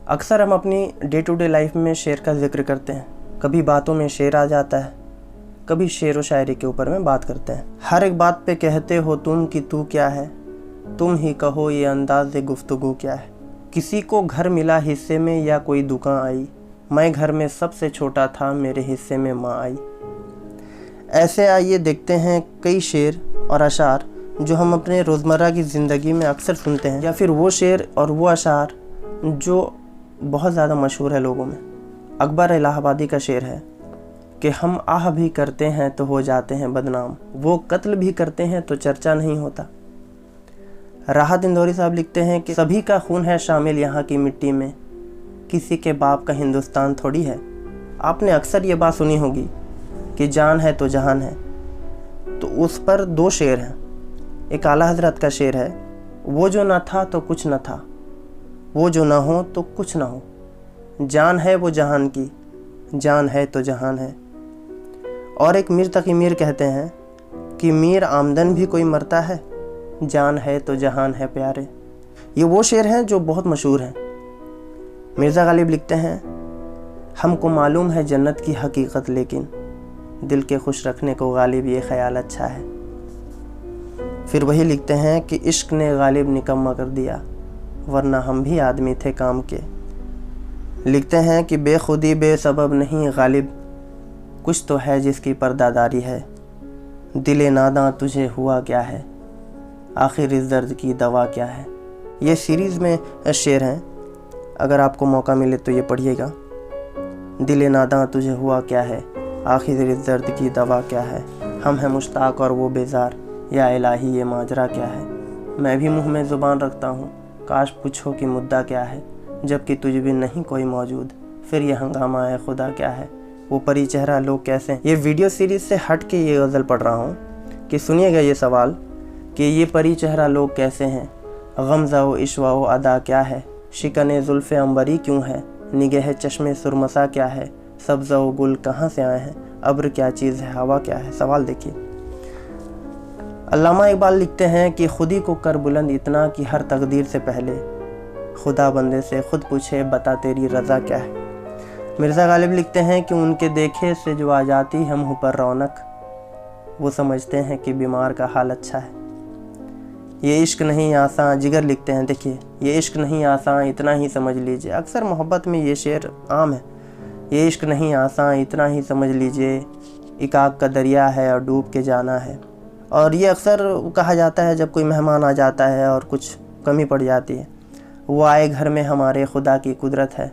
अक्सर हम अपनी डे टू डे लाइफ में शेर का जिक्र करते हैं। कभी बातों में शेर आ जाता है, कभी शेर व शायरी के ऊपर में बात करते हैं। हर एक बात पे कहते हो तुम कि तू क्या है, तुम ही कहो ये अंदाज़ गुफ्तगू क्या है। किसी को घर मिला हिस्से में या कोई दुकान आई, मैं घर में सबसे छोटा था, मेरे हिस्से में माँ आई। ऐसे आइए देखते हैं कई शेर और अशार जो हम अपने रोज़मर्रा की ज़िंदगी में अक्सर सुनते हैं, या फिर वो शेर और वो अशार जो बहुत ज़्यादा मशहूर है लोगों में। अकबर इलाहाबादी का शेर है कि हम आह भी करते हैं तो हो जाते हैं बदनाम, वो कत्ल भी करते हैं तो चर्चा नहीं होता। राहत इंदौरी साहब लिखते हैं कि सभी का खून है शामिल यहाँ की मिट्टी में, किसी के बाप का हिंदुस्तान थोड़ी है। आपने अक्सर ये बात सुनी होगी कि जान है तो जहान है, तो उस पर दो शेर हैं। एक आला हजरत का शेर है, वो जो न था तो कुछ न था, वो जो न हो तो कुछ न हो, जान है वो जहान की, जान है तो जहान है। और एक मीर तकी मीर कहते हैं कि मीर आमदन भी कोई मरता है, जान है तो जहान है प्यारे। ये वो शेर हैं जो बहुत मशहूर हैं। मिर्ज़ा गालिब लिखते हैं, हमको मालूम है जन्नत की हकीकत, लेकिन दिल के खुश रखने को गालिब ये ख्याल अच्छा है। फिर वही लिखते हैं कि इश्क ने गालिब निकम्मा कर दिया, वरना हम भी आदमी थे काम के। लिखते हैं कि बेखुदी बेसबब नहीं गालिब, कुछ तो है जिसकी पर्दादारी है। दिले नादां तुझे हुआ क्या है, आखिर इस दर्द की दवा क्या है। ये सीरीज़ में शेर हैं, अगर आपको मौका मिले तो ये पढ़िएगा। दिले नादां तुझे हुआ क्या है, आखिर इस दर्द की दवा क्या है। हम हैं मुश्ताक और वो बेजार, या इलाही ये माजरा क्या है। मैं भी मुँह में ज़ुबान रखता हूँ, काश पूछो कि मुद्दा क्या है, जबकि तुझ भी नहीं कोई मौजूद, फिर ये हंगामा है खुदा क्या है। वो परी चेहरा लोग कैसे हैं। ये वीडियो सीरीज़ से हट के ये गज़ल पढ़ रहा हूँ कि सुनिएगा ये सवाल कि ये परी चेहरा लोग कैसे हैं, गमज़ा व इश्वा व अदा क्या है, शिकने जुल्फ़े अंबरी क्यों है, निगह चश्मे सुरमसा क्या है, सब्ज़ा व गुल कहाँ से आए हैं, अब्र क्या चीज़ है, हवा क्या है। सवाल देखिए। अल्लामा इकबाल लिखते हैं कि खुदी को कर बुलंद इतना कि हर तकदीर से पहले खुदा बंदे से खुद पूछे बता तेरी रज़ा क्या है। मिर्ज़ा गालिब लिखते हैं कि उनके देखे से जो आ जाती हम मुँह पर रौनक, वो समझते हैं कि बीमार का हाल अच्छा है। ये इश्क नहीं आसान, जिगर लिखते हैं, देखिए, ये इश्क नहीं आसान इतना ही समझ लीजिए। अक्सर मोहब्बत में ये शेर आम है। ये इश्क नहीं आसान इतना ही समझ लीजिए, एक आग का दरिया है और डूब के जाना है। और ये अक्सर कहा जाता है जब कोई मेहमान आ जाता है और कुछ कमी पड़ जाती है, वो आए घर में हमारे खुदा की कुदरत है,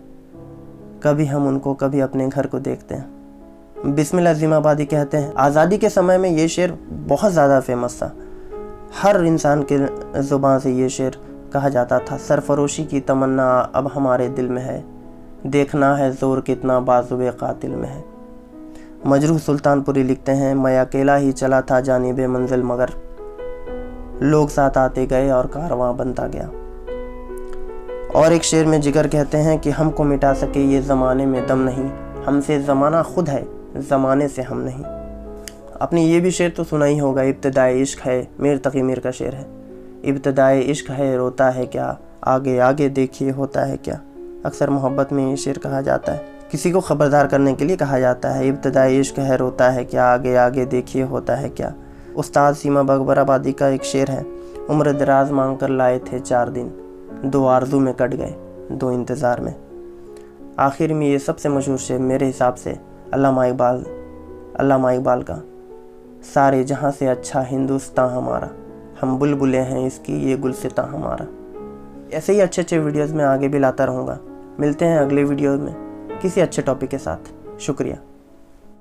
कभी हम उनको कभी अपने घर को देखते हैं। बिस्मिल अज़ीमाबादी कहते हैं, आज़ादी के समय में ये शेर बहुत ज़्यादा फेमस था। हर इंसान के ज़ुबान से ये शेर कहा जाता था। सरफरोशी की तमन्ना अब हमारे दिल में है, देखना है ज़ोर कितना बाजुए कातिल में है। मजरूह सुल्तानपुरी लिखते हैं, मैं अकेला ही चला था जानिबे मंजिल, मगर लोग साथ आते गए और कारवां बनता गया। और एक शेर में जिगर कहते हैं कि हमको मिटा सके ये ज़माने में दम नहीं, हमसे ज़माना खुद है, ज़माने से हम नहीं। आपने ये भी शेर तो सुना ही होगा, इब्तिदाए इश्क है, मीर तकी मीर का शेर है। इब्तिदाए इश्क है रोता है क्या, आगे आगे देखिए होता है क्या। अक्सर मोहब्बत में ये शेर कहा जाता है, किसी को ख़बरदार करने के लिए कहा जाता है। इब्तिदाए इश्क है रोता है क्या, आगे आगे देखिए होता है क्या। उस्ताद सीमा अकबराबादी का एक शेर है, उम्र दराज मांग कर लाए थे 4 दिन, 2 आरज़ू में कट गए 2 इंतज़ार में। आखिर में ये सबसे मशहूर शेर मेरे हिसाब से अल्लामा इकबाल का, सारे जहाँ से अच्छा हिंदुस्तान हमारा, हम बुलबुलें हैं इसकी ये गुलसितां हमारा। ऐसे ही अच्छे वीडियोज़ में आगे भी लाता रहूँगा। मिलते हैं अगले वीडियो में किसी अच्छे टॉपिक के साथ। शुक्रिया।